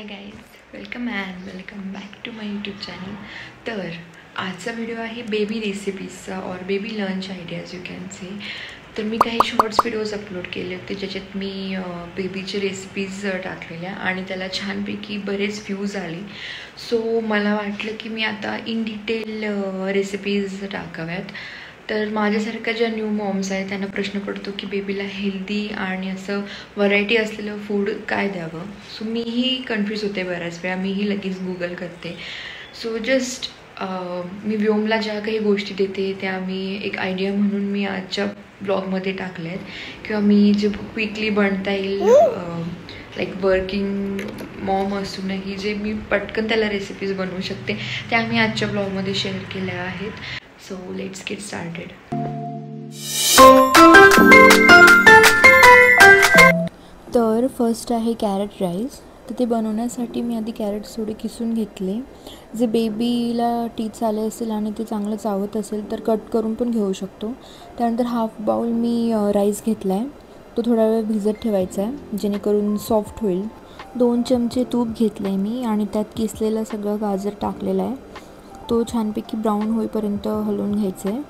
High guys, welcome back to my YouTube channel. तर आजचा video आहे बेबी रेसिपीजचा or baby lunch ideas you can say. तर मी काही शॉर्ट्स व्हिडिओज अपलोड केले होते ज्याच्यात मी बेबीचे रेसिपीज टाकलेल्या आणि त्याला छानपैकी बरेच व्ह्यूज आले. सो मला वाटलं की मी आता इन डिटेल रेसिपीज टाकाव्यात. तर माझ्यासारख्या ज्या न्यू मॉम्स आहेत त्यांना प्रश्न पडतो की बेबीला हेल्दी आणि असं व्हरायटी असलेलं फूड काय द्यावं. सो मीही कन्फ्यूज होते बऱ्याच वेळा, मीही लगेच गूगल करते. सो जस्ट मी व्योमला ज्या काही गोष्टी देते त्या मी एक आयडिया म्हणून मी आजच्या ब्लॉगमध्ये टाकल्या आहेत किंवा मी जे क्विकली बनता येईल लाईक वर्किंग मॉम असूनही जे मी पटकन त्याला रेसिपीज बनवू शकते त्या मी आजच्या ब्लॉगमध्ये शेअर केल्या आहेत. So let's get started. तर फर्स्ट आहे कॅरेट राईस. तर ते बनवण्यासाठी मी आधी कॅरेट्स थोडे किसून घेतले. जे बेबीला टीच आले असेल आणि ते चांगलं चावत असेल तर कट करून पण घेऊ शकतो. त्यानंतर हाफ बाउल मी राईस घेतला आहे. तो थोडा वेळ भिजत ठेवायचा आहे जेणेकरून सॉफ्ट होईल. 2 चमचे तूप घेतलं आहे मी आणि त्यात किसलेलं सगळं गाजर टाकलेलं आहे. तो छानपैकी ब्राऊन होईपर्यंत हलवून घ्यायचं आहे.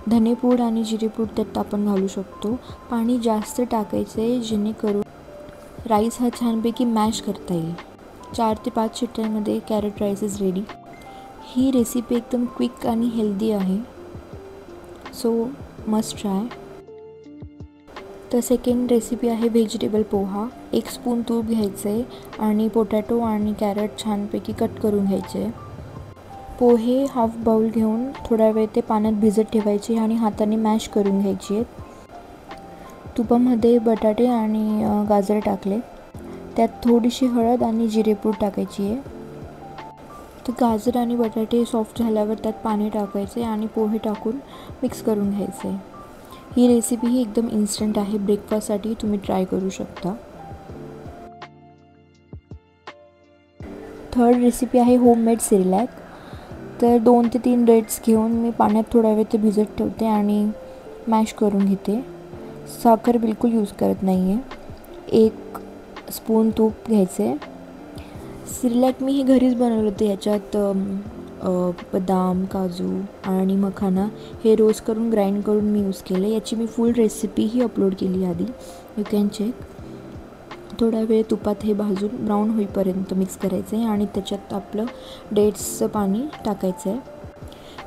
धनेपूड आणि जिरेपूड त्यात आपण घालू शकतो. पाणी जास्त टाकायचं आहे जेणेकरून राईस हा छानपैकी मॅश करता येईल. 4 ते 5 शिट्ट्यांमध्ये कॅरेट राईस इज रेडी. ही रेसिपी एकदम क्विक आणि हेल्दी आहे, सो मस्ट ट्राय. तर सेकंड रेसिपी आहे व्हेजिटेबल पोहा. 1 स्पून तूप घ्यायचं आहे आणि पोटॅटो आणि कॅरेट छानपैकी कट करून घ्यायचे. पोहे हाफ बाउल घेऊन थोडा वेळ ते पाण्यात भिजत ठेवायचे आणि हाताने मॅश करून घ्यायचे आहेत. तुपामध्ये बटाटे आणि गाजर टाकले. त्यात थोडीशी हळद आणि जिरेपूड टाकायची आहे. तर गाजर आणि बटाटे सॉफ्ट झाल्यावर त्यात पाणी टाकायचे आणि पोहे टाकून मिक्स करून घ्यायचे. ही रेसिपी ही एकदम इन्स्टंट आहे, ब्रेकफास्टसाठी तुम्ही ट्राय करू शकता. थर्ड रेसिपी आहे होममेड सिरलॅक. तर 2 ते 3 डेट्स घेऊन मी पाण्यात थोडा वेळ ते भिजत ठेवते आणि मॅश करून घेते. साखर बिलकुल यूज करत नाही आहे. 1 स्पून तूप घ्यायचे. सिरलॅक मी हे घरीच बनवलं होतं. याच्यात बदाम, काजू आणि मखाना हे रोस्ट करून ग्राइंड करून मी यूज केलं. याची मी फुल रेसिपीही अपलोड केली आधी, यू कॅन चेक. थोडा वेळ तुपात हे भाजून ब्राऊन होईपर्यंत मिक्स करायचं आहे आणि त्याच्यात आपलं डेट्सचं पाणी टाकायचं आहे.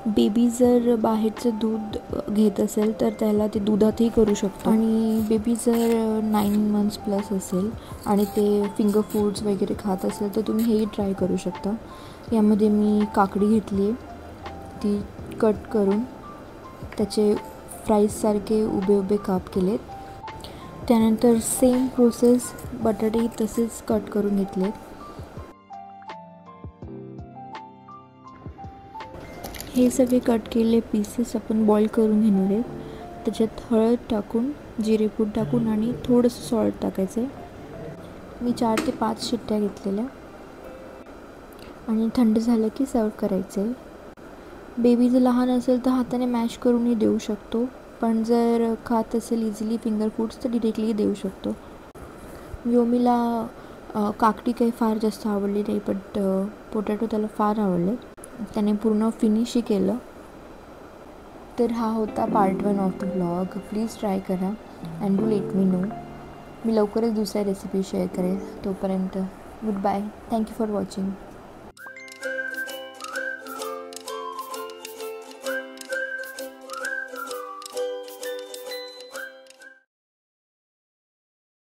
बेबी जर बाहेरचं दूध घेत असेल तर त्याला ते दुधातही करू शकतो आणि बेबी जर 9 मंथ्स प्लस असेल आणि ते फिंगर फूड्स वगैरे खात असेल तर तुम्ही हेही ट्राय करू शकता. यामध्ये मी काकडी घेतली आहे, ती कट करून त्याचे फ्राईजसारखे उभे उभे काप केलेत. त्यानंतर सेम प्रोसेस बटाटे तसेच कट करून घेतलेत. हे सगळे कट केलेले पीसेस आपण बॉईल करून घेणार आहेत. त्याच्यात हळद टाकून, जिरेपूड टाकून आणि थोडंसं सॉल्ट टाकायचं आहे. मी 4 ते 5 शिट्ट्या घेतलेल्या आणि थंड झालं की सर्व करायचं आहे. बेबी जर लहान असेल तर हाताने मॅश करूनही देऊ शकतो, पण जर खात असेल इझिली फिंगर फूड्स तर डिरेक्टली देऊ शकतो. योमीला काकडी काही फार जास्त आवडली नाही, बट पोटॅटो त्याला फार आवडले. त्याने पूर्ण फिनिशही केलं. तर हा होता part 1 of the blog. Please try करा and do let me know. मी लवकरच दुसऱ्या रेसिपी शेअर करेल. तोपर्यंत good bye. Thank you for watching.